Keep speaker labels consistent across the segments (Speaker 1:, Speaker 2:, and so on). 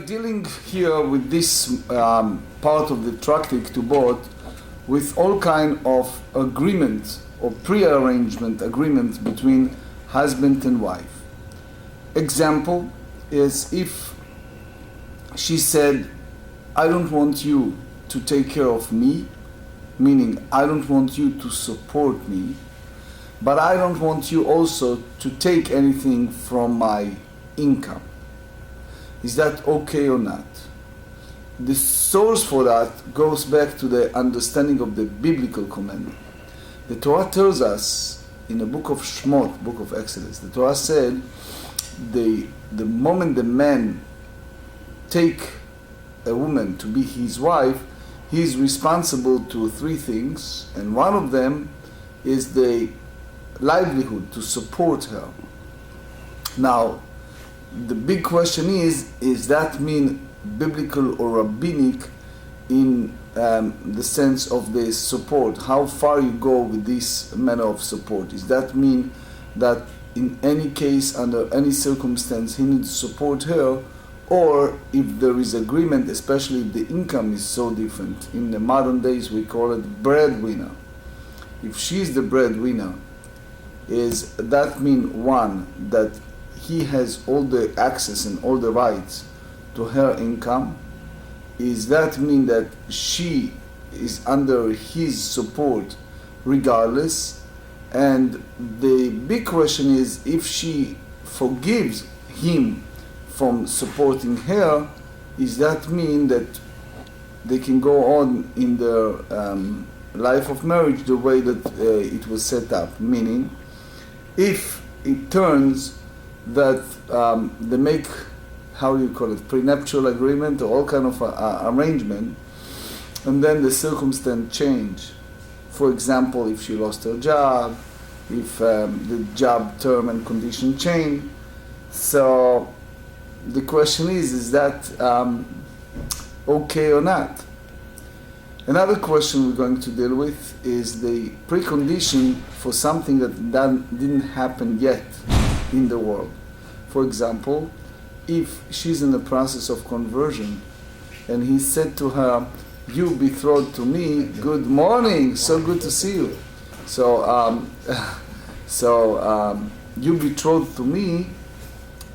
Speaker 1: dealing here with this part of the Tractate Ketubot with all kind of agreements or pre-arrangement agreements between husband and wife. Example is if she said, I don't want you to take care of me, meaning I don't want you to support me, but I don't want you also to take anything from my income. Is that okay or not? The source for that goes back to the understanding of the biblical commandment. The Torah tells us in the book of Shmot, book of Exodus, the Torah said the moment the man take a woman to be his wife, he is responsible to three things, and one of them is the livelihood, to support her. Now, the big question is that mean biblical or rabbinic in the sense of the support? How far you go with this manner of support? Does that mean that in any case, under any circumstance, he needs to support her? Or if there is agreement, especially if the income is so different, in the modern days we call it breadwinner. If she's the breadwinner, is that mean one, that he has all the access and all the rights to her income? Is that mean that she is under his support regardless? And the big question is, if she forgives him from supporting her, is that mean that they can go on in their life of marriage the way that it was set up? Meaning, if it turns that they make, how do you call it, prenuptial agreement or all kind of arrangement, and then the circumstance change. For example, if she lost her job, if the job term and condition change. So the question is that okay or not? Another question we're going to deal with is the precondition for something that didn't happen yet in the world. For example, if she's in the process of conversion and he said to her, you betrothed to me, good morning, so good to see you. So you betrothed to me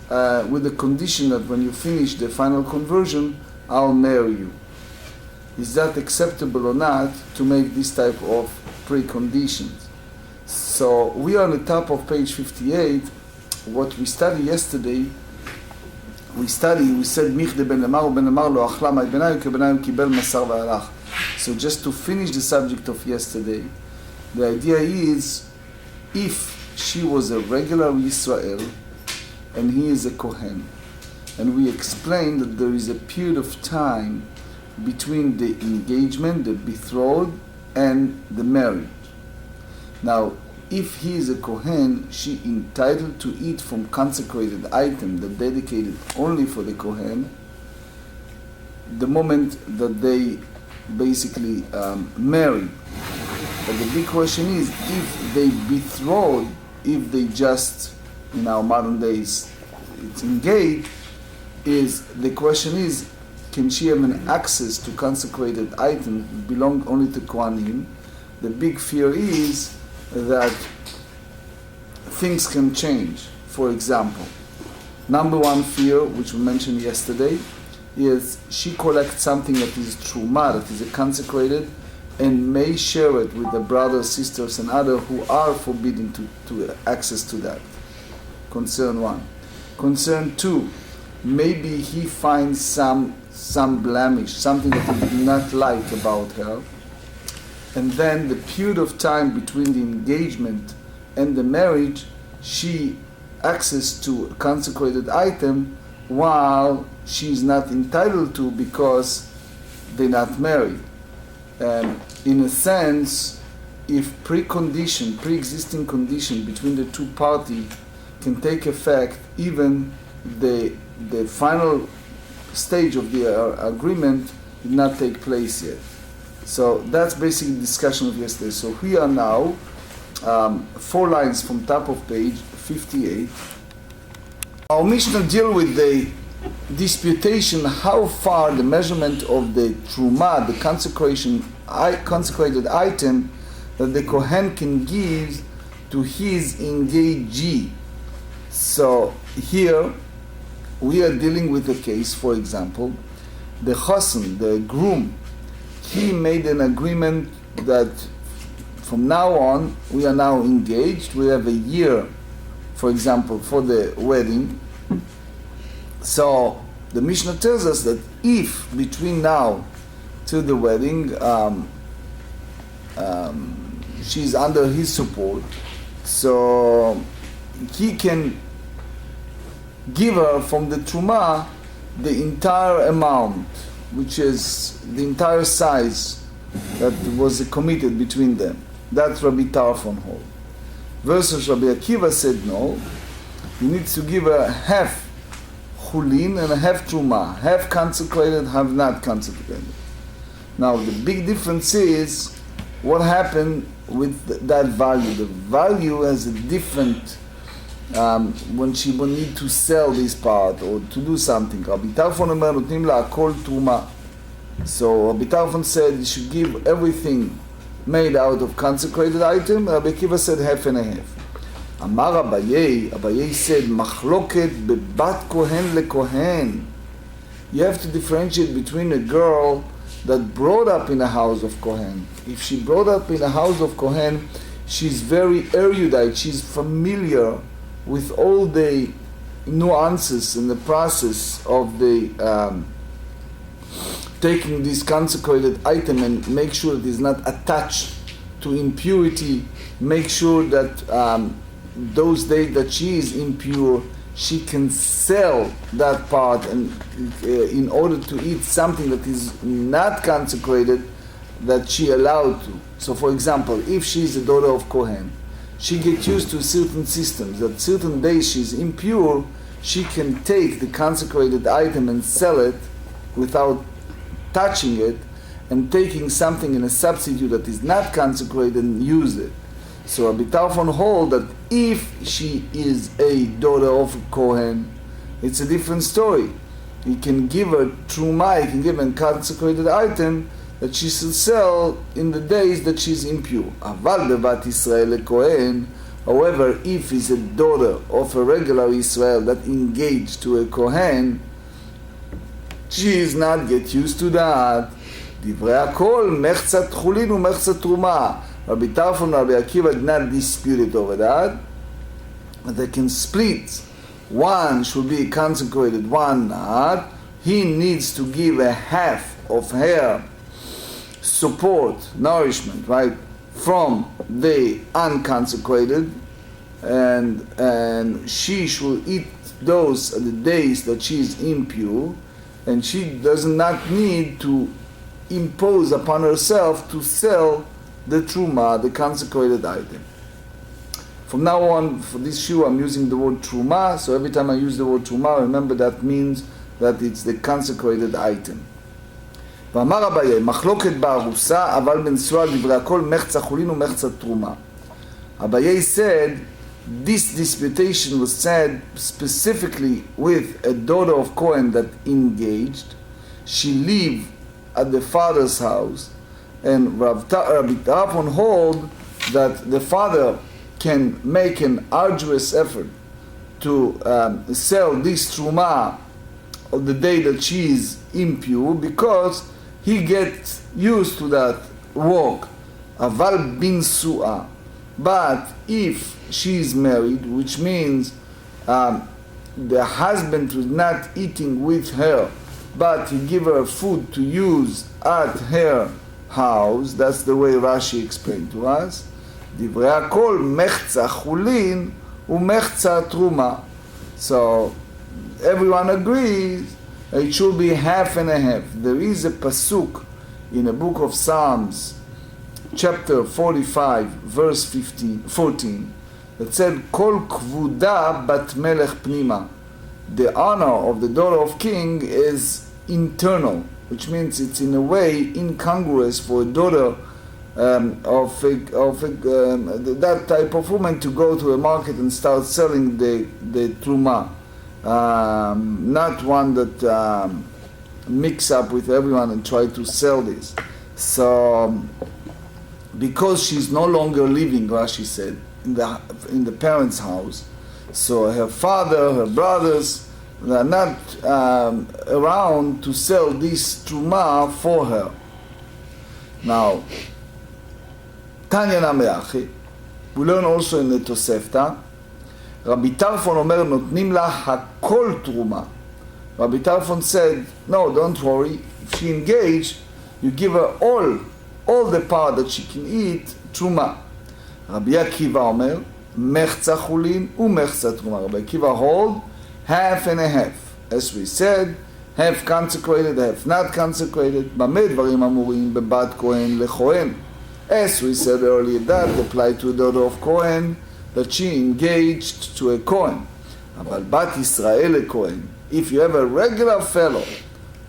Speaker 1: with the condition that when you finish the final conversion, I'll marry you. Is that acceptable or not to make this type of preconditions? So we are on the top of page 58. What we studied yesterday, we said Michde ben Lemar ben Lemar lo achla ma'et benayu ke benayu kibel masar v'alach. So just to finish the subject of yesterday, the idea is, if she was a regular Israel and he is a Kohen, and we explained that there is a period of time between the engagement, the betrothed, and the marriage. Now, if he is a Kohen, she entitled to eat from consecrated item that dedicated only for the Kohen, the moment that they basically marry. But the big question is, if they betrothed, if they just, in our modern days, it's engaged, the question is, can she have an access to consecrated items that belong only to Kohanim? The big fear is that things can change. For example, number one fear, which we mentioned yesterday, is she collects something that is truma, that is a consecrated, and may share it with the brothers, sisters, and others who are forbidden to access to that. Concern one. Concern two, maybe he finds some blemish, something that he did not like about her, and then the period of time between the engagement and the marriage, she access to a consecrated item while she is not entitled to because they're not married. In a sense, if pre-existing condition between the two parties can take effect, even the final stage of the agreement did not take place yet. So that's basically the discussion of yesterday. So we are now 4 lines from top of page 58. Our Mishnah deal with the disputation how far the measurement of the truma, the consecrated item that the Kohen can give to his engagee. So here we are dealing with a case, for example, the chosen, the groom, he made an agreement that from now on we are now engaged, we have a year, for example, for the wedding. So the Mishnah tells us that if between now to the wedding she's under his support, so he can give her from the truma the entire amount, which is the entire size that was committed between them. That's Rabbi Tarfon hold. Versus Rabbi Akiva said no, he needs to give her half chulin and half truma, half consecrated, half not consecrated. Now the big difference is what happened with that value. The value has a different when she will need to sell this part or to do something. Rabbi Tarfon אומר נותנים לה הכל תרומה. So Rabbi Tarfon said you should give everything made out of consecrated item. Rabbi Akiva said half and a half. אמר Abaye said מחלוקת בבת כהן לכהן. You have to differentiate between a girl that brought up in a house of Kohen. If she brought up in a house of Kohen, she's very erudite, she's familiar with all the nuances in the process of the taking this consecrated item and make sure it is not attached to impurity, make sure that those days that she is impure, she can sell that part and in order to eat something that is not consecrated, that she allowed to. So for example, if she is a daughter of Kohen, she gets used to certain systems, that certain days she's impure, she can take the consecrated item and sell it without touching it, and taking something in a substitute that is not consecrated and use it. So Rabbi Tarfon hold that if she is a daughter of a Kohen, it's a different story. He can give her truma, he can give her a consecrated item that she should sell in the days that she's impure. Aval bevat Israel leKohen. However, if he's a daughter of a regular Israel that engaged to a Kohen, she is not get used to that. Divrei hakol mechzat chulin umechzat truma. Rabbi Tarfon and Rabbi Akiva did not dispute it over that, but they can split. One should be consecrated, one not. He needs to give a half of her support, nourishment, right, from the unconsecrated, and she should eat those at the days that she is impure, and she does not need to impose upon herself to sell the truma, the consecrated item. From now on, for this shoe, I'm using the word truma, so every time I use the word truma, remember that means that it's the consecrated item. ואמר אביי, מחלוקת בארוסה, אבל בנשואה דברי הכל מחצה חולין ומחצה תרומה. Abaye said, this disputation was said specifically with a daughter of Kohen that engaged. She lived at the father's house, and Rabbi Tarfon hold that the father can make an arduous effort to sell this truma on the day that she is impure, because he gets used to that work. Aval bin su'a. But if she is married, which means the husband was not eating with her, but he give her food to use at her house, that's the way Rashi explained to us. דברי הכל מחצה חולין ומחצה תרומה. So everyone agrees it should be half and a half. There is a pasuk in the book of Psalms, chapter 45, verse 14, that said, Kol kvuda bat melech pnima. The honor of the daughter of king is internal, which means it's in a way incongruous for a daughter that type of woman to go to a market and start selling the truma. not one that mix up with everyone and try to sell this. So, because she's no longer living, Rashi said, in the parents' house, so her father, her brothers, they are not around to sell this truma for her. Now, Tanya Nameachi, we learn also in the Tosefta, Rabbi Tarfon Omer notnim la hakol truma. Rabbi Tarfon said, no, don't worry, if she engaged, you give her all the part that she can eat, truma. Rabbi Akiva Omer, mechza chulin umechza truma. Rabbi Akiva hold half and a half. As we said, half consecrated, half not consecrated. B'meh dvarim amurim bebat kohen lechohen. As we said earlier, that applied to a daughter of Kohen, that she engaged to a Kohen. But bat Israel a Kohen. If you have a regular fellow,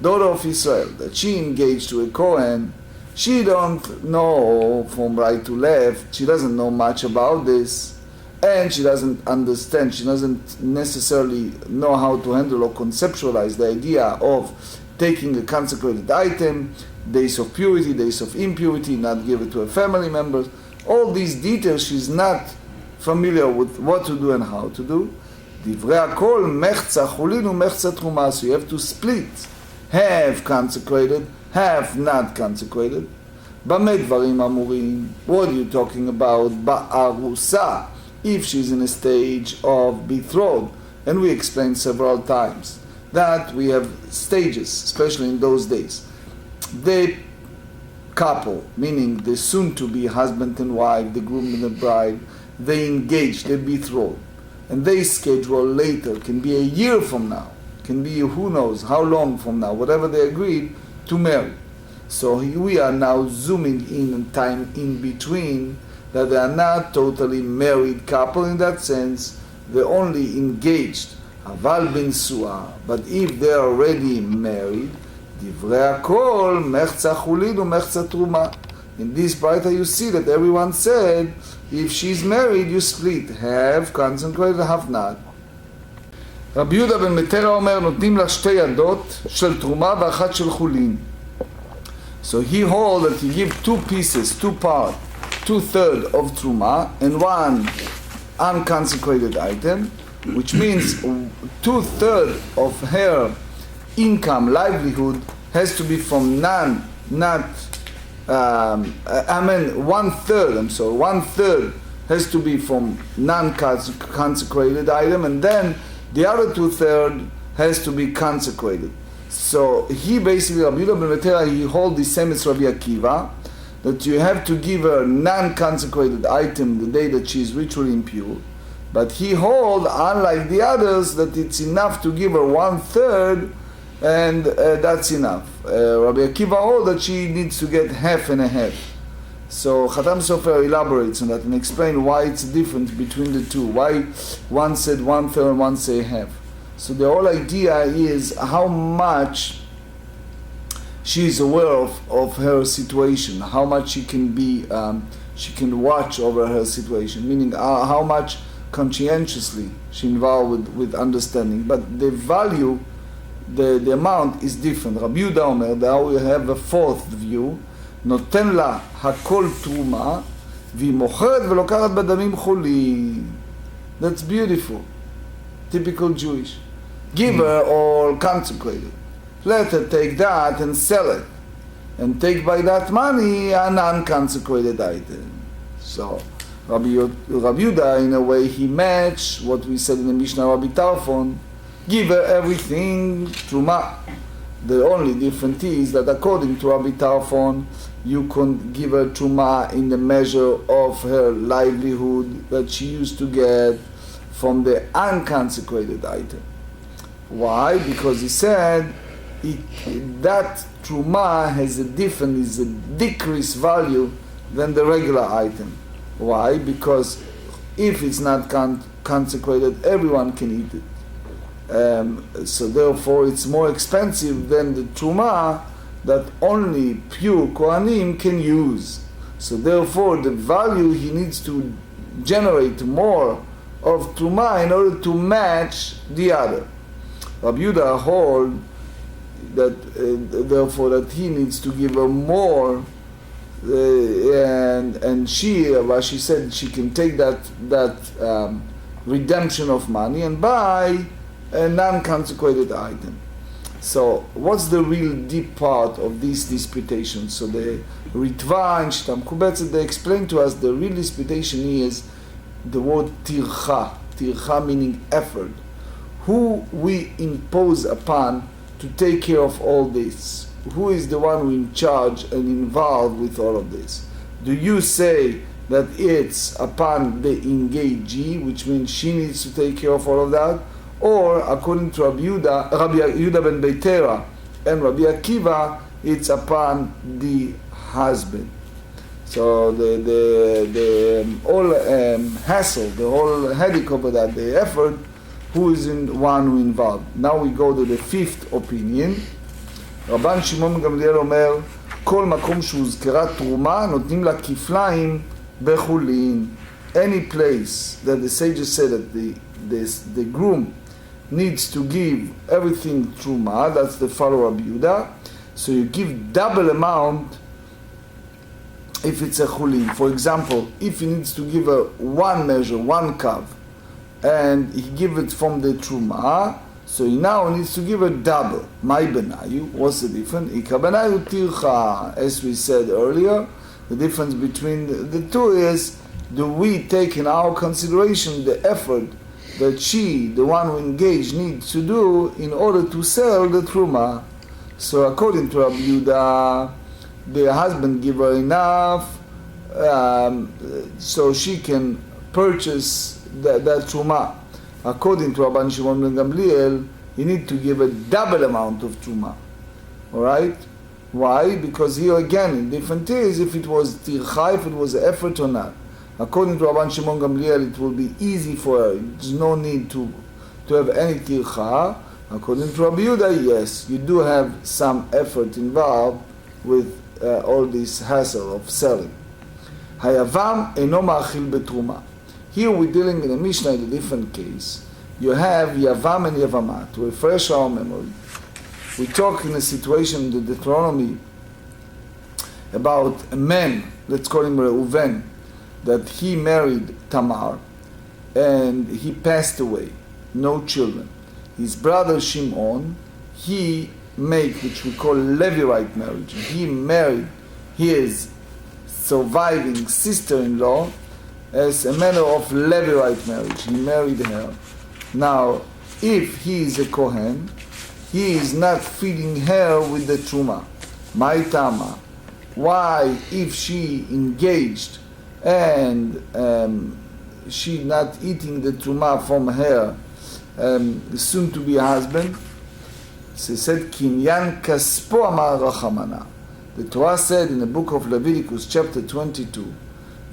Speaker 1: daughter of Israel, that she engaged to a Kohen, she don't know from right to left, she doesn't know much about this, and she doesn't understand, she doesn't necessarily know how to handle or conceptualize the idea of taking a consecrated item, days of purity, days of impurity, not give it to a family member. All these details she's not familiar with what to do and how to do. Divrei hakol mechza chulin umechza truma. So you have to split, half consecrated, half not consecrated. B'meh dvarim amurim. What are you talking about? Ba'arusa, if she's in a stage of betrothed. And we explained several times that we have stages, especially in those days. The couple, meaning the soon-to-be husband and wife, the groom and the bride, they engage, they betrothed, and they schedule later, can be a year from now, can be who knows how long from now, whatever they agreed to marry. So we are now zooming in time in between, that they are not totally married couple in that sense, they're only engaged, aval ben suah. But if they are already married, divrei hakol mechza chulin umechza truma. In this part you see that everyone said, if she's married, you split, half consecrated, half not. רבי יהודה בן מטרה אומר, נותנים לה שתי ידות של תרומה ואחת של חולין. So he holds that you give two pieces, two parts, 2/3 of truma and one unconsecrated item, which means 2/3 of her income, livelihood, has to be from one third has to be from non-consecrated item, and then the other 2/3 has to be consecrated. So he basically, Rabbi Yehuda ben Betera, he holds the same as Rabbi Akiva, that you have to give her non-consecrated item the day that she is ritually impure. But he holds, unlike the others, that it's enough to give her 1/3, and that's enough. Rabbi Akiva holds that she needs to get half and a half. So Chatam Sofer elaborates on that and explains why it's different between the two. Why one said 1/3 and one say half. So the whole idea is how much she is aware of her situation, how much she can be, she can watch over her situation, meaning how much conscientiously she involved with understanding. But the value, the amount is different. Rabbi Yehuda Omer, now we have a fourth view, נותן לה הכל תרומה, והיא מוכרת ולוקחת בדמים חולים. That's beautiful. Typical Jewish. Give her all consecrated. Let her take that and sell it. And take by that money an unconsecrated item. So, Rabbi Yehuda, in a way, he matched what we said in the Mishna, Rabbi Tarfon. Give her everything, truma. The only difference is that according to Rabbi Tarfon, you can give her truma in the measure of her livelihood that she used to get from the unconsecrated item. Why? Because he said that truma has a different, is a decreased value than the regular item. Why? Because if it's not consecrated, everyone can eat it. So therefore it's more expensive than the truma that only pure Kohanim can use. So therefore the value, he needs to generate more of truma in order to match the other. Rabbi Yehuda hold that therefore that he needs to give her more, and she, Rashi said, she can take that redemption of money and buy a non-consecrated item. So what's the real deep part of this disputation? So the Ritva and Shita Mekubetzet, they explain to us the real disputation is the word tircha. Tircha meaning effort. Who we impose upon to take care of all this? Who is the one who in charge and involved with all of this? Do you say that it's upon the engagee, which means she needs to take care of all of that? Or according to Rabbi Yehuda ben Beitera and Rabbi Akiva, it's upon the husband. So the whole hassle, the whole headache over that, the effort, who is in one who involved. Now we go to the fifth opinion. רבן שמעון גמליאל אומר, כל מקום שהוזכרה תרומה נותנים לה כפליים בחולין. Any place that the sages say that the groom needs to give everything truma, that's the follow Rabbi Yehuda, so you give double amount if it's a chulin. For example, if he needs to give a one measure, one kav, and he give it from the truma, so he now needs to give a double. My benayu, what's the difference? Ika benayu tircha, as we said earlier, the difference between the two is, do we take in our consideration the effort that she, the one who engaged, needs to do in order to sell the truma? So according to Rabbi Yehuda, the husband give her enough so she can purchase that truma. According to Rabban Shimon ben Gamliel, you need to give a double amount of truma. All right? Why? Because here again, the difference is if it was tircha, if it was an effort or not. According to Rabban Shimon Gamliel, it will be easy for her. There's no need to have any tircha. According to Rabbi Yehuda, yes, you do have some effort involved with all this hassle of selling. Hayavam eno ma'achil betruma. Here we're dealing in a Mishnah in a different case. You have Yavam and Yavama. To refresh our memory, we talk in a situation in the Deuteronomy about a man, let's call him Reuven, that he married Tamar and he passed away, no children. His brother Shimon, he made, which we call Levirate marriage. He married his surviving sister-in-law as a manner of Levirate marriage. He married her. Now, if he is a Kohen, he is not feeding her with the truma. My tama. Why, if she engaged and she not eating the truma from her soon to be husband? She said, Kinyan kaspo amar rachamana. The Torah said in the book of Leviticus, chapter 22,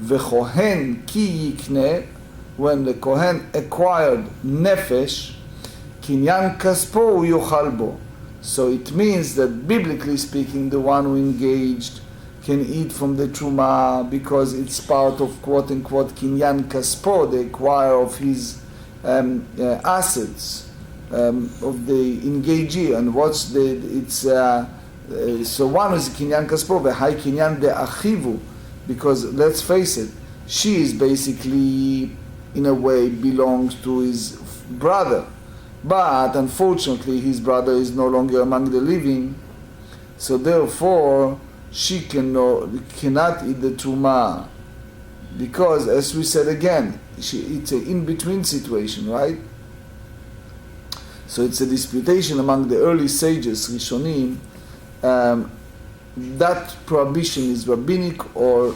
Speaker 1: V'chohen ki yikne, when the Kohen acquired nefesh, Kinyan kaspo yochal bo. So it means that biblically speaking, the one who engaged can eat from the truma because it's part of quote unquote Kinyan kaspo, the acquire of his assets of the engagee. And what's so one is Kinyan kaspo, v'hai Kinyan de achivu, because let's face it, she is basically in a way belongs to his brother, but unfortunately his brother is no longer among the living, so therefore she cannot eat the truma, because as we said again, it's an in-between situation, right? So it's a disputation among the early sages, Rishonim, that prohibition is rabbinic or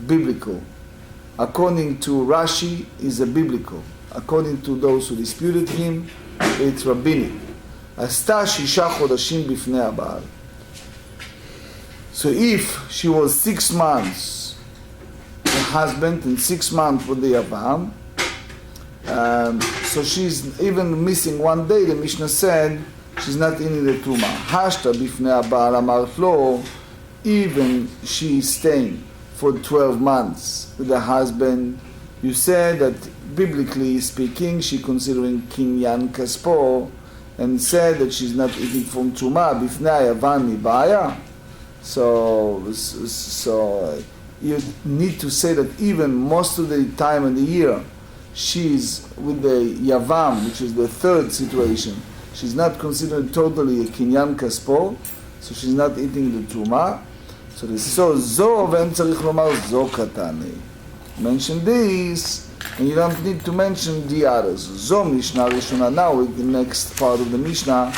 Speaker 1: biblical. According to Rashi, is a biblical. According to those who disputed him, it's rabbinic. Asta shisha chodashim bifnei haba'al. So if she was 6 months the husband and 6 months with the Yavam, so she's even missing 1 day, the Mishnah said she's not in the Truma. Hashta bifnei haba'al amart lo, even she is staying for 12 months with the husband, you said that biblically speaking, she considering Kinyan Kaspo, and said that she's not eating from truma bifnei yavan mibaya. So you need to say that even most of the time in the year, she's with the yavam, which is the third situation. She's not considered totally a kinyan kaspo, so she's not eating the truma. So this so zo ven tzarich lomar zo katane. Mention this, and you don't need to mention the others. Zo Mishna Rishona, now with the next part of the Mishnah,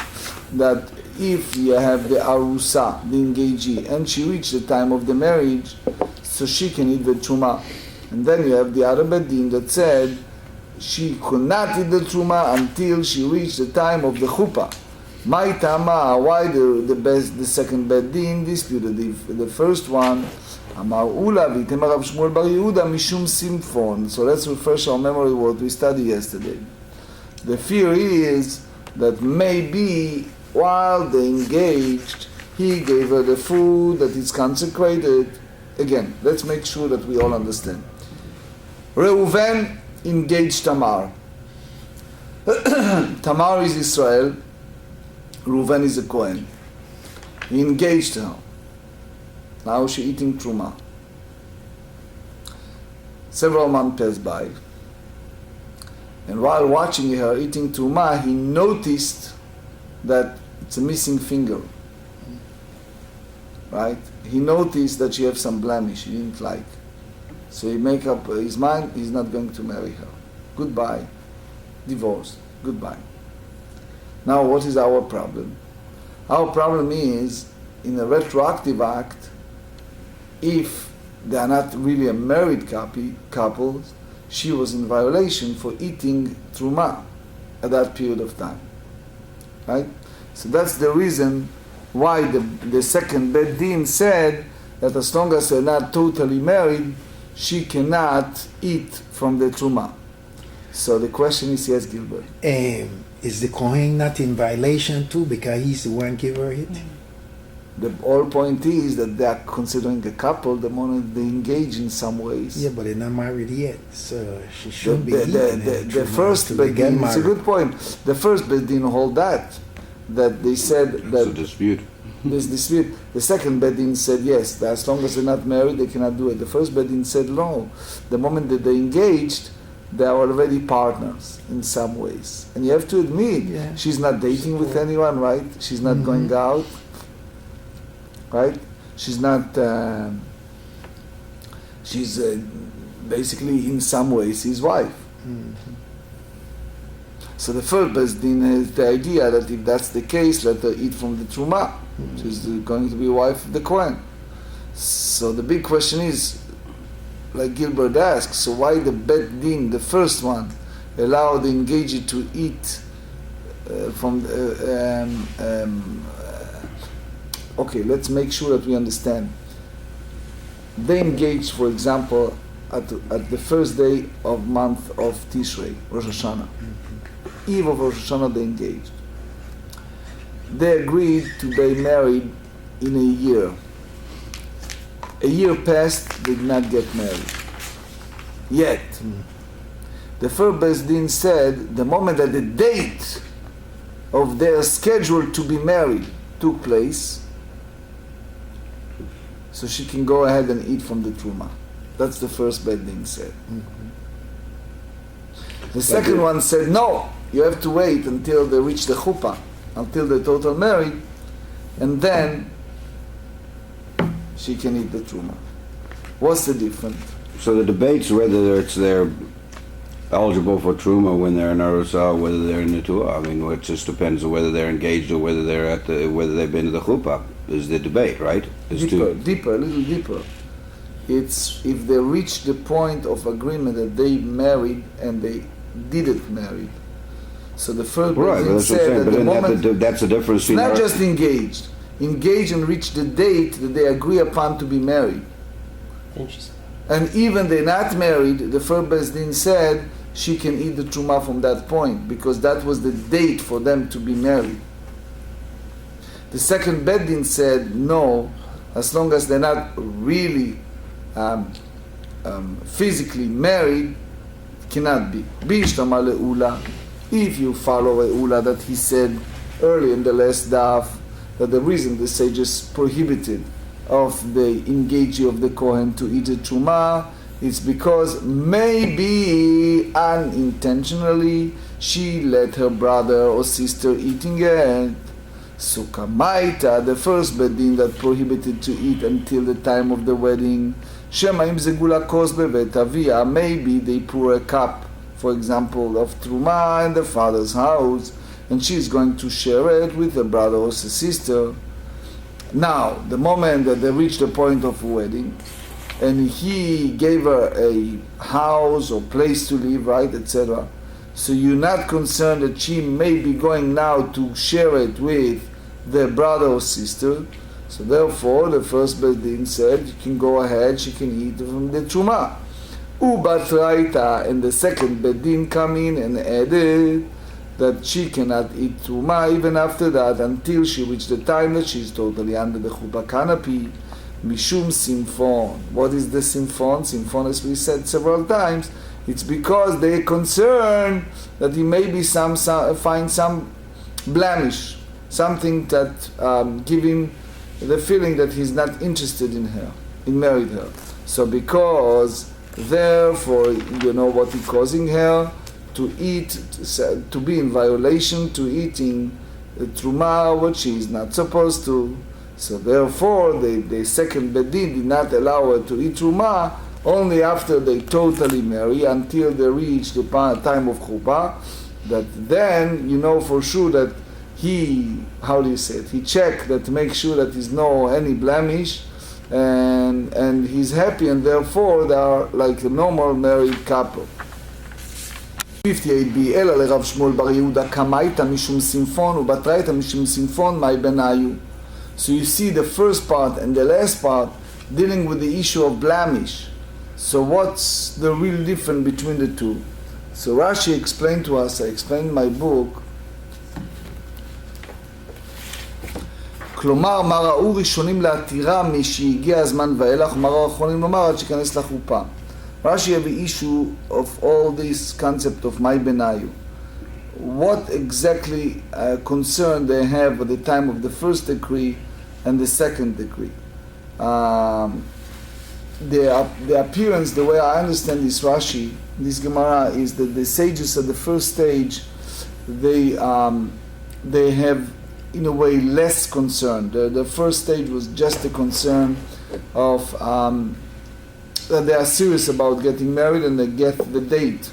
Speaker 1: that if you have the arusa, the engagee, and she reached the time of the marriage, so she can eat the truma. And then you have the other bedin that said she could not eat the truma until she reached the time of the chuppah. My tama, why the second bedin disputed the first one? Amar Ula v'itema Rav Shmuel Bar Yehuda mishum simfon. So let's refresh our memory what we studied yesterday. The fear is that maybe while they engaged, he gave her the food that is consecrated. Again, let's make sure that we all understand. Reuven engaged Tamar. Tamar is Israel. Reuven is a Kohen. He engaged her. Now she's eating truma. Several months passed by. And while watching her eating truma, he noticed that it's a missing finger. Right? He noticed that she has some blemish he didn't like. So he made up his mind, he's not going to marry her. Goodbye. Divorce. Goodbye. Now what is our problem? Our problem is, in a retroactive act, if they are not really a married couple, she was in violation for eating truma at that period of time. Right? So that's the reason why the second Beit Din said that as long as they're not totally married, she cannot eat from the truma. So the question is, yes, Gilbert.
Speaker 2: Is the Kohen not in violation too because he's the one give her it?
Speaker 1: The whole point is that they are considering a couple the moment they engage in some ways.
Speaker 2: Yeah, but they're not married yet, so she should be eating
Speaker 1: the first Beit Din, it's a good point. The first Beit Din hold that they said that
Speaker 3: there's a dispute.
Speaker 1: There's dispute. The second Beit Din said yes, that as long as they're not married, they cannot do it. The first Beit Din said no. The moment that they engaged, they are already partners in some ways. And you have to admit, she's not dating with anyone, right? She's not going out, right? She's not, she's basically in some ways his wife. So the first Beit Din has the idea that if that's the case, let her eat from the truma. She's going to be wife of the Kohen. So the big question is, like Gilbert asked, so why the Beit Din, the first one, allowed the engagee to eat from okay, let's make sure that we understand. They engaged, for example, at the first day of month of Tishrei, Rosh Hashanah. Eve of Rosh Hashanah they engaged. They agreed to be married in a year. A year passed, they did not get married. Yet. The first Beit Din said the moment that the date of their schedule to be married took place, so she can go ahead and eat from the truma. That's the first Beit Din said. The second one said no, you have to wait until they reach the chuppah, until they're total married, and then she can eat the truma. What's the difference?
Speaker 3: So the debate's whether they're eligible for truma when they're in arusa, whether they're in netuah. I mean, it just depends on whether they're engaged or whether whether they've been to the chuppah. Is the debate, right?
Speaker 1: A little deeper. It's if they reach the point of agreement that they married and they didn't marry. So the first person said that the moment
Speaker 3: that's the difference.
Speaker 1: It's not just engaged and reach the date that they agree upon to be married. And even they're not married, the first Beit Din said she can eat the truma from that point because that was the date for them to be married. The second Beit Din said no, as long as they're not really physically married, cannot be. Bishtama le'ula, If you follow a ula that he said early in the last daf, that the reason the sages prohibited of the engaging of the Kohen to eat a truma is because maybe unintentionally she let her brother or sister eating it. Sukkah Maita, the first bedin that prohibited to eat until the time of the wedding. Shema im zegula kos bevet avia, maybe they pour a cup, for example, of truma in the father's house, and she's going to share it with her brother or her sister. Now, the moment that they reach the point of wedding, and he gave her a house or place to live, right, etc. So you're not concerned that she may be going now to share it with the brother or sister. So therefore, the first bedin said, you can go ahead, she can eat from the truma. Ubatraita, and the second bedin come in and added that she cannot eat truma even after that until she reached the time that she is totally under the chuppah canopy. Mishum simfon. What is the simfon? Simfon, as we said several times, it's because they're concerned that he may be find some blemish, something that give him the feeling that he's not interested in her, in married her. So because therefore, you know what he causing her to eat, to be in violation, to eating truma, what she is not supposed to. So therefore, the second bedin did not allow her to eat truma only after they totally marry, until they reach the time of chuppah. That then you know for sure that he, how do you say it? He checked that to make sure that there's no any blemish, and he's happy, and therefore they are like a normal married couple. 58b, אלא לרב שמואל בר יהודה קמייתא משום סימפון ובתרייתא משום סימפון מאי בניו. So you see the first part and the last part dealing with the issue of blemish. So what's the real difference between the two? So Rashi explained to us, I explained in my book, כלומר, מה ראו ראשונים להתירה משהגיע הזמן ואילך, ומה ראו אחרונים לומר עד שכנס לחופה. Rashi have an issue of all this concept of my benayu. What exactly concern they have at the time of the first decree and the second decree? The appearance, the way I understand this Rashi, this Gemara, is that the sages at the first stage, they have in a way less concern. The first stage was just a concern of that they are serious about getting married and they get the date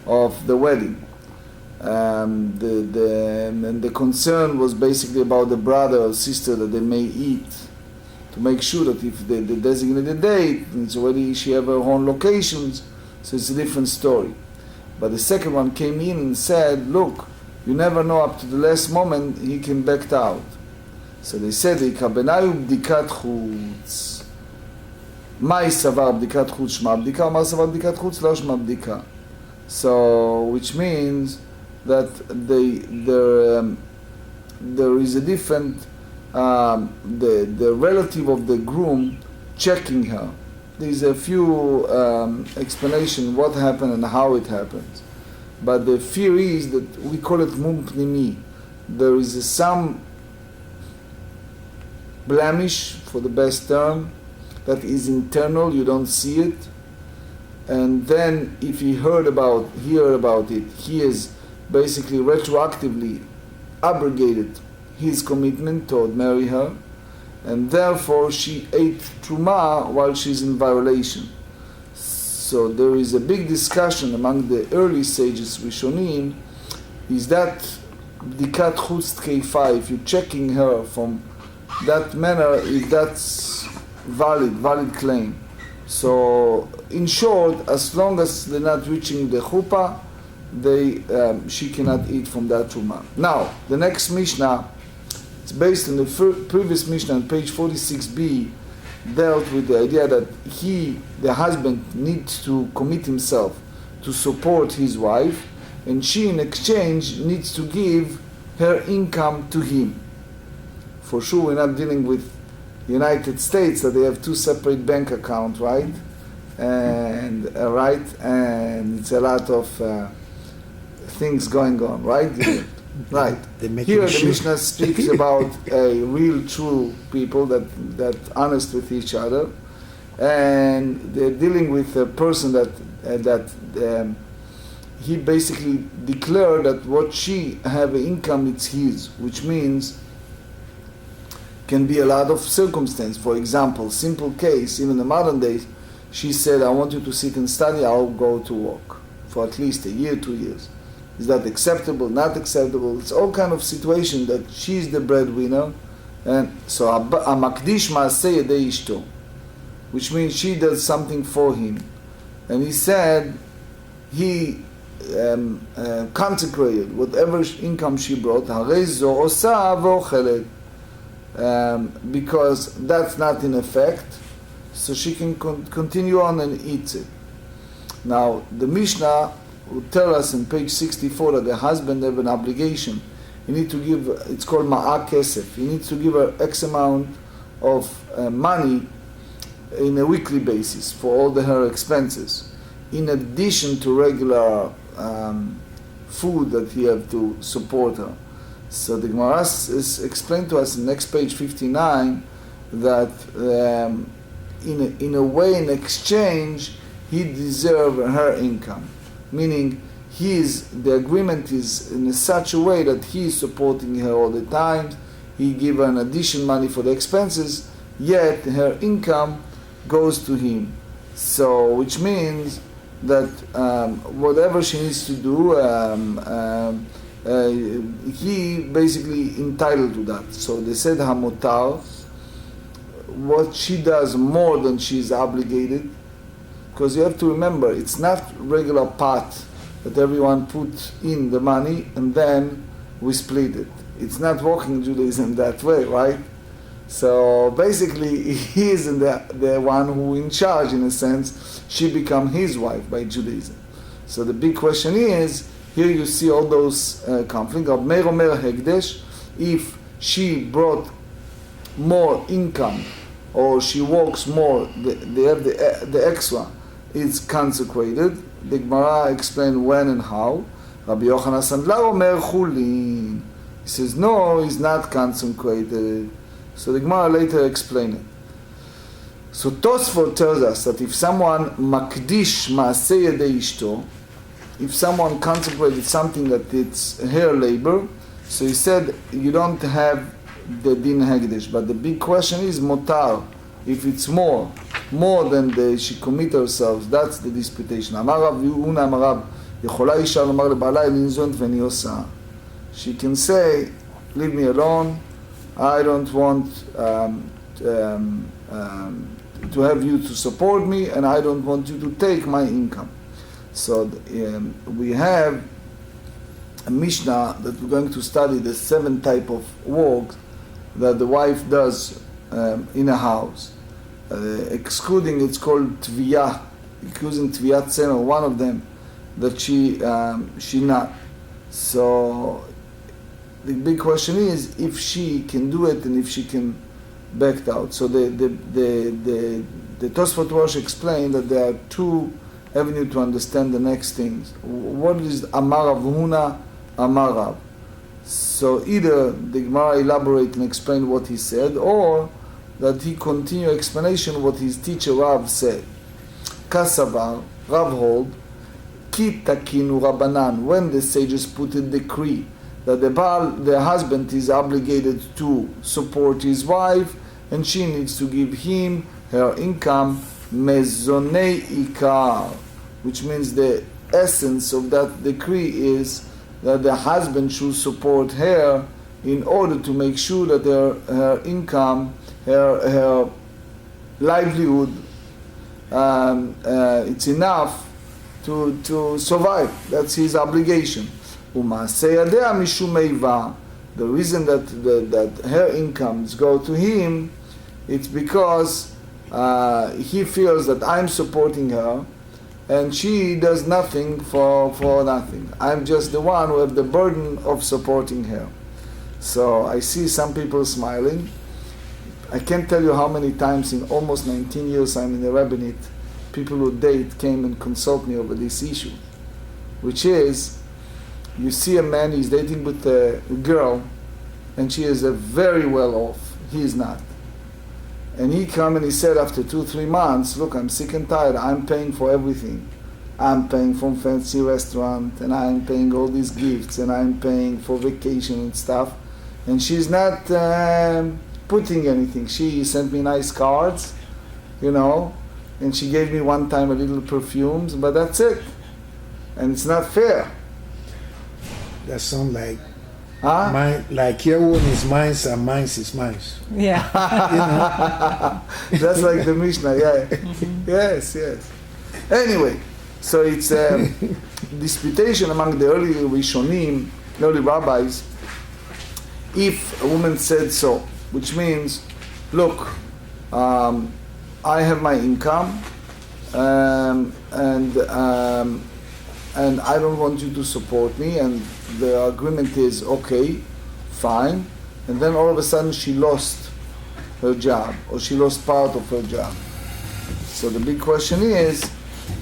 Speaker 1: of the wedding. And the concern was basically about the brother or sister that they may eat, to make sure that if they designate the date, it's already she have her own locations, so it's a different story. But the second one came in and said, look, you never know up to the last moment he can back out. So they said, "Ikabenayu bdikat chutz." Mai savar bdikat chutz shma bdika, or ma savar bdikat chutz lo shma bdika. So, which means that there is a different the relative of the groom checking her. There's a few explanation what happened and how it happens. But the fear is that we call it mum pnimi. There is some blemish, for the best term, that is internal, you don't see it. And then if he heard about it, he is basically retroactively abrogated his commitment to marry her, and therefore she ate truma while she's in violation. So there is a big discussion among the early sages, Rishonim, is that bdikat chutz tkeifa, if you're checking her from that manner, if that's valid claim. So in short, as long as they're not reaching the chuppah, she cannot eat from that truma. Now, the next Mishnah, it's based on the previous Mishnah on page 46b, dealt with the idea that the husband, needs to commit himself to support his wife, and she in exchange needs to give her income to him. For sure, we're not dealing with the United States that they have two separate bank accounts, right? And it's a lot of things going on, right? Right. Here the Mishnah speaks about a real, true people that honest with each other, and they're dealing with a person that he basically declared that what she have income, it's his, which means can be a lot of circumstance. For example, simple case, even in the modern days, she said, I want you to sit and study, I'll go to work for at least a year, 2 years. Is that acceptable, not acceptable? It's all kind of situation that she's the breadwinner, and so makdish maaseh yedei ishto, which means she does something for him. And he said he consecrated whatever income she brought, harei zo osa ve'ochelet, because that's not in effect, so she can continue on and eat it. Now, the Mishnah will tell us in page 64 that the husband have an obligation. He needs to give, it's called ma'a kesef. He needs to give her X amount of money in a weekly basis for all her expenses, in addition to regular food that he have to support her. So the Gemara is explained to us in next page 59 that in a way, in exchange, he deserves her income. Meaning, the agreement is in such a way that he is supporting her all the time. He give her an additional money for the expenses, yet her income goes to him. So, which means that whatever she needs to do, he basically entitled to that. So they said hamotar, what she does more than she is obligated, because you have to remember, it's not regular pot that everyone put in the money and then we split it. It's not working Judaism that way, right? So basically, he is the one who in charge, in a sense. She become his wife by Judaism. So the big question is, here you see all those conflicts. If she brought more income or she works more, they have the extra. It's consecrated. The Gemara explained when and how. Rabbi Yochanan Sandlar Omer Chulin. He says, no, it's not consecrated. So the Gemara later explained it. So Tosfot tells us that if someone makdish maaseh yedei ishto, if someone consecrated something that it's her labor, so he said you don't have the din hegdesh. But the big question is motar. If it's more than she commit herself, that's the disputation. Amar Rav Yehuna Amar Rav, יכולה אישה לומר לבעלה אני זונת ואני עושה. She can say, leave me alone, I don't want to have you to support me, and I don't want you to take my income. So we have a Mishna that we're going to study the 7 type of work that the wife does in a house. Excluding, it's called tviyah, excluding tviyat tzemel, one of them that she not. So the big question is if she can do it and if she can back out. So the Tosfot Rosh explained that there are 2 avenues to understand the next things. What is Amar Rav Huna, Amar Rav? So either the Gemara elaborate and explain what he said, or that he continue explanation what his teacher Rav said. Kasavar, Rav hold, Ki takinu Rabbanan, when the sages put a decree that the husband is obligated to support his wife, and she needs to give him her income, mezonei ikar, which means the essence of that decree is that the husband should support her in order to make sure that her income, her livelihood, it's enough to survive. That's his obligation. The reason that her incomes go to him, it's because he feels that I'm supporting her and she does nothing for nothing. I'm just the one who have the burden of supporting her. So I see some people smiling. I can't tell you how many times in almost 19 years I'm in the rabbinate, people who date came and consult me over this issue, which is you see a man, he's dating with a girl, and she is very well off. He is not. And he come and he said after 2-3 months, look, I'm sick and tired. I'm paying for everything. I'm paying for fancy restaurant, and I'm paying all these gifts, and I'm paying for vacation and stuff. And she's not putting anything. She sent me nice cards, you know, and she gave me one time a little perfumes, but that's it. And it's not fair.
Speaker 2: That sounds like
Speaker 1: Huh?
Speaker 2: mine, like your one is mine and mine is mine.
Speaker 4: Yeah.
Speaker 1: That's like the Mishna, yeah. Yes, yes. Anyway, so it's a disputation among the early Rishonim, the early rabbis, if a woman said so, which means, look, I have my income, and I don't want you to support me, and the agreement is okay, fine, and then all of a sudden she lost her job, or she lost part of her job. So the big question is,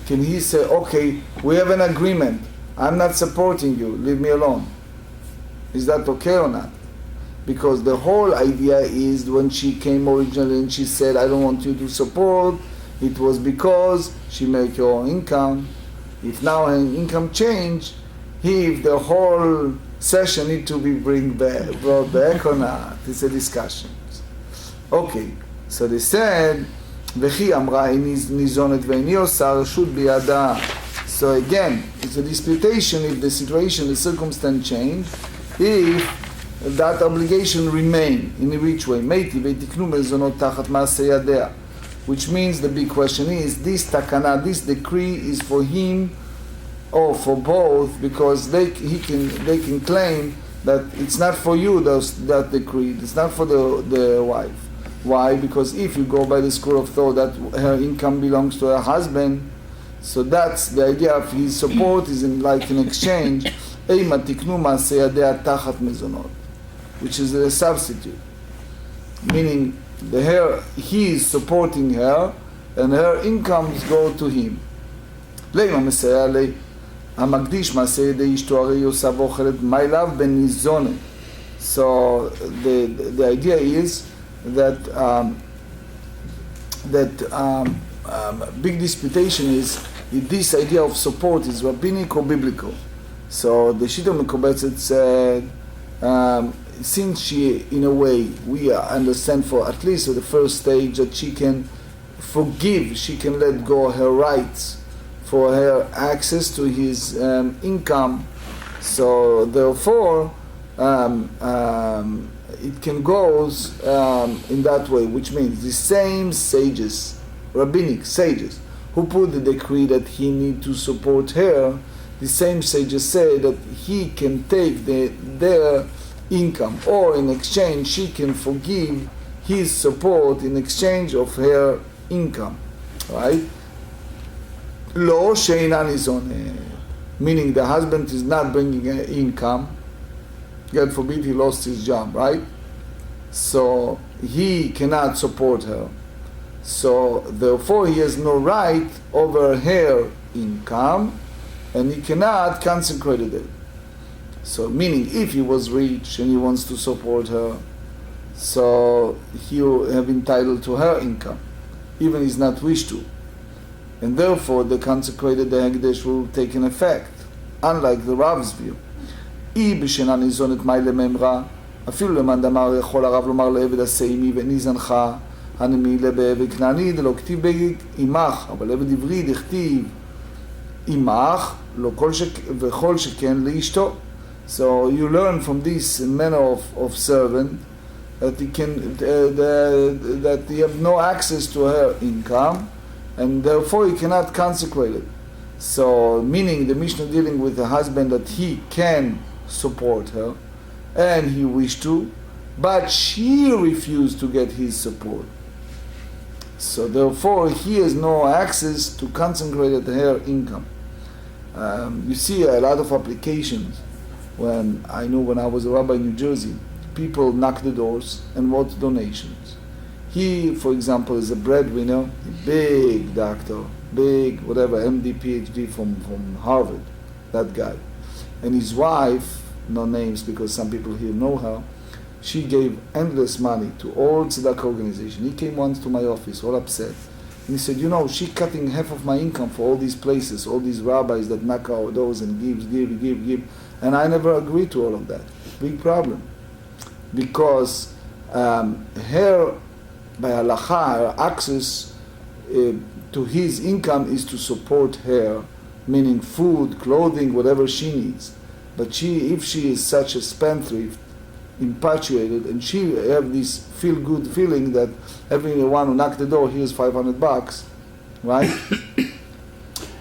Speaker 1: can he say, okay, we have an agreement, I'm not supporting you, leave me alone? Is that okay or not? Because the whole idea is when she came originally and she said, I don't want you to support, it was because she make her own income. If now her income changed, if the whole session need to be brought back or not, it's a discussion. Okay, so they said, וכי אמרה איני ניזונת ואיני עושה רשות בידה. So again, it's a disputation if the situation, the circumstance change, if that obligation remain, in which way? מתי ותקנו מזונות תחת מעשה ידיה. Which means the big question is, this takana, this decree is for him or for both, because they can claim that it's not for you, that decree, it's not for the wife. Why? Because if you go by the school of thought that her income belongs to her husband, so that's the idea of his support is in like an exchange, which is a substitute, meaning he is supporting her and her incomes go to him. המקדיש מעשה ידי אשתו הרי עושה ואוכלת מה אליו בניזונת. So the idea is that big disputation is if this idea of support is rabbinic or biblical. So the Shita Mekubetzet said, since she, in a way, we understand for at least at the first stage that she can forgive, she can let go her rights for her access to his income. So therefore, it can go in that way, which means the same sages, rabbinic sages, who put the decree that he need to support her, the same sages say that he can take their income, or in exchange she can forgive his support in exchange of her income, right? Lo sheina nizonet, meaning the husband is not bringing income. God forbid he lost his job, right? So he cannot support her. So therefore he has no right over her income, and he cannot consecrate it. So meaning if he was rich and he wants to support her, so he will have entitled to her income, even he's not wished to. And therefore the consecrated the Hekdesh will take an effect, unlike the Rav's view. אי בשינה ניזונת מאי לממרה, אפילו למאן דאמר יכול הרב לומר לעבד עשה עמי וניזנך, הנמי לעבד כנעני דלא כתיב עמך, אבל עבד עברי דכתיב עמך, וכל שכן לאשתו. So you learn from this manner of servant that he can that he have no access to her income, and therefore he cannot consecrate it. So meaning the Mishnah dealing with the husband that he can support her and he wished to, but she refused to get his support. So therefore he has no access to consecrate her income. You see a lot of applications. When I was a rabbi in New Jersey, people knock the doors and want donations. He, for example, is a breadwinner, a big doctor, big whatever, MD, PhD from Harvard, that guy. And his wife, no names because some people here know her, she gave endless money to all tzedakah organization. He came once to my office, all upset. And he said, she's cutting half of my income for all these places, all these rabbis that knock our doors and give. And I never agreed to all of that. Big problem. Because her, by halacha, her access to his income is to support her, meaning food, clothing, whatever she needs. But if she is such a spendthrift, infatuated, and she have this feel-good feeling that everyone who knocked the door, here's $500, right?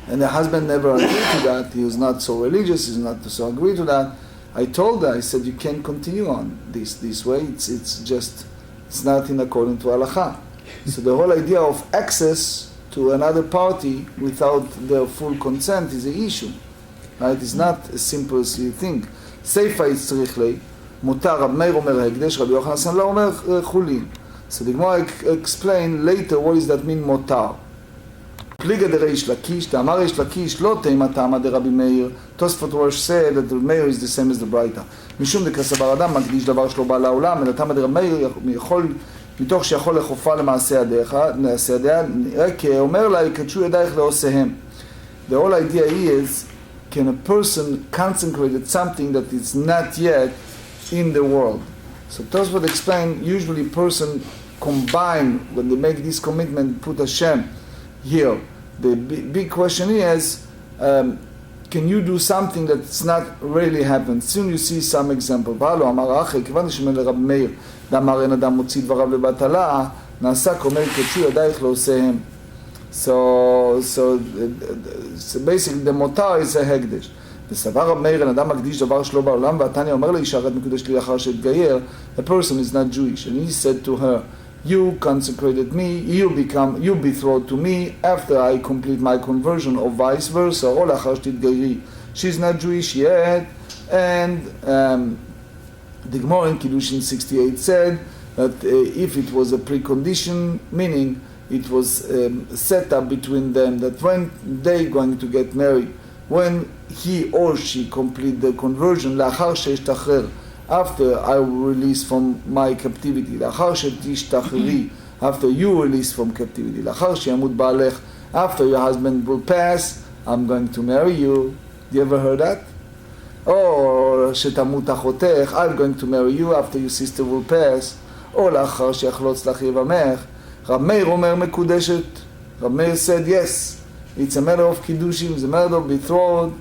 Speaker 1: And the husband never agreed to that. He was not so religious. He's not so agree to that. I told her, I said, you can't continue on this way. It's not in accordance to halacha. So the whole idea of access to another party without their full consent is an issue, right? It's not as simple as you think. Seifa is tzrich lei, mutar, Rab Meir omer hekdesh, Rabbi Yochanan Sanla omer chulin. So the Gemara explain later what does that mean motar. פליגה דריש לקיש, דאמר יש לקיש, לא תימא תמא דרבי מאיר. תוספות ראש said that the Meir is the same as the ברייתא. משום דכסבר אדם מקדיש דבר שלו בא לעולם, אלא תמא דרבי מאיר יכול, מתוך שיכול לחופה למעשה ידיה, נראה כאומר לה, יקדשו ידייך לעושיהם. The whole idea is, can a person consecrate something that is not yet in the world? So Tosfot explain, usually person combine, when they make this commitment, put Hashem here. The big question is, can you do something that's not really happened? Soon you see some example. ואלו אמר אחי, כיוון שמן לרב מאיר, דאמר אין אדם מוציא דבריו לבטלה, נעשה כומר קדשו ידייך לעושיהם. So basically the motar is a hekdesh. וסבר רב מאיר, אין אדם מקדיש דבר שלו בעולם, והתניא אומר לה, ישרת מקודש לי לאחר שהתגייר, a person is not Jewish. And he said to her, you consecrated me, you betrothed to me after I complete my conversion, or vice versa, או לאחר שתתגיירי. She's not Jewish yet, and the Gemara in Kiddushin 68 said that if it was a precondition, meaning it was set up between them, that when they going to get married, when he or she complete the conversion, לאחר שהשתחרר, after I will release from my captivity, לאחר שתשתחררי, after you release from captivity, לאחר שימות בעלך, after your husband will pass, I'm going to marry you. You ever heard that? Or שתמות אחותך, I'm going to marry you after your sister will pass. או לאחר שיחלוץ לך יבמך. רב מאיר אומר מקודשת. רב מאיר said yes, it's a matter of kiddushin, it's a matter of betrothed,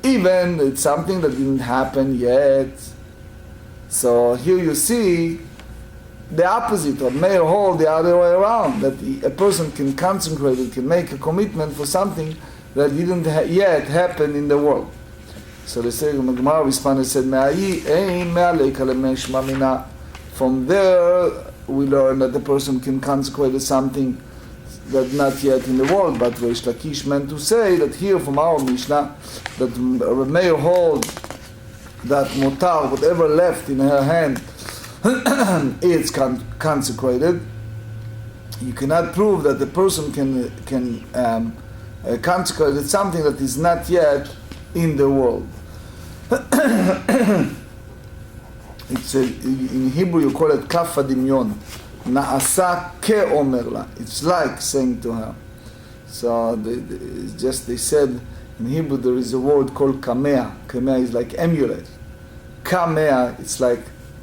Speaker 1: even it's something that didn't happen yet. So here you see the opposite of Meir hold the other way around, that a person can consecrate it, can make a commitment for something that didn't yet happen in the world. So the Gemara responded, said, from there we learn that the person can consecrate something that not yet in the world, but Reish Lakish meant to say that here from our Mishnah, that Meir hold that motar, whatever left in her hand, is consecrated. You cannot prove that the person can consecrate something that is not yet in the world. It's in Hebrew you call it kaf hadimyon, naasa ke'omer la. It's like saying to her. So they said in Hebrew there is a word called kamea. Kamea is like emulate. Kamea, it's like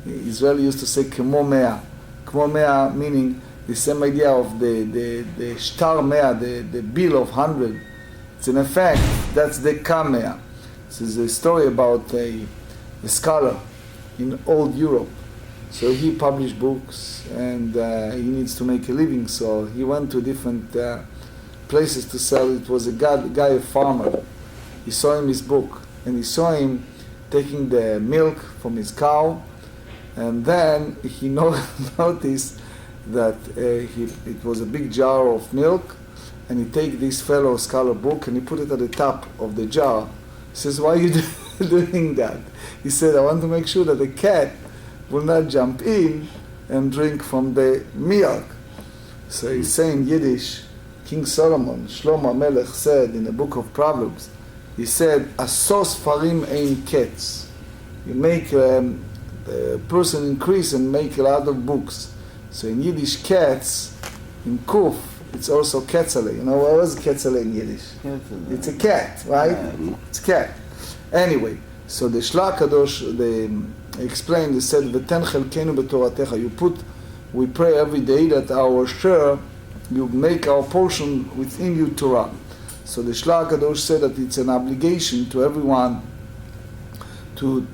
Speaker 1: Israel used to say kemo mea. Kemo mea meaning the same idea of the shtar mea, the bill of 100. It's in effect, that's the kamea. This is a story about a scholar in old Europe. So he published books and he needs to make a living, so he went to different places to sell. It was a guy, a farmer. He saw him his book, and he saw him taking the milk from his cow, and then he noticed that it was a big jar of milk, and he take this fellow scholar book and he put it at the top of the jar. He says, why are you doing that? He said, I want to make sure that the cat will not jump in and drink from the milk. So he's saying Yiddish, King Solomon, Shlomo Melech said in the book of Proverbs, He said, "Asos farim ein ketz." You make a person increase and make a lot of books. So in Yiddish, ketz, in kuf, it's also ketzale. You know what was ketzale in Yiddish? It's a cat, right? It's a cat. Anyway, so the Shla Kadosh, they explained, they said, "V'ten chelkenu b'toratecha." We pray every day that our share, you make our portion within you Torah. So the Shla Kadosh said that it's an obligation to everyone to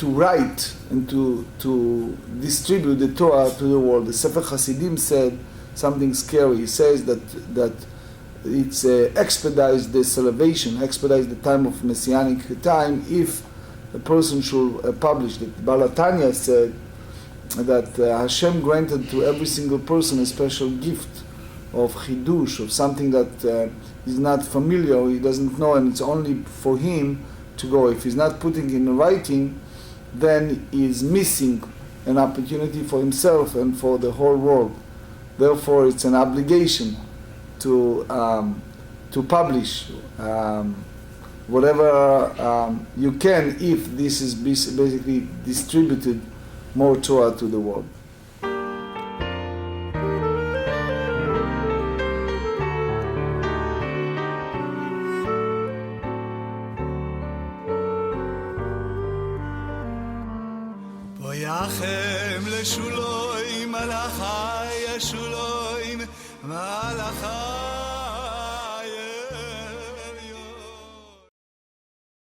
Speaker 1: write and to distribute the Torah to the world. The Sefer Hasidim said something scary. He says that it's expedites the salvation, expedites the time of messianic time if a person should publish it. Balatanya said that Hashem granted to every single person a special gift of chidush, of something that is not familiar, he doesn't know, and it's only for him to go. If he's not putting in writing, then he is missing an opportunity for himself and for the whole world. Therefore, it's an obligation to publish whatever you can, if this is basically distributed more Torah to the world.
Speaker 4: Boyachem leshuloim malachai yeshuloim malachai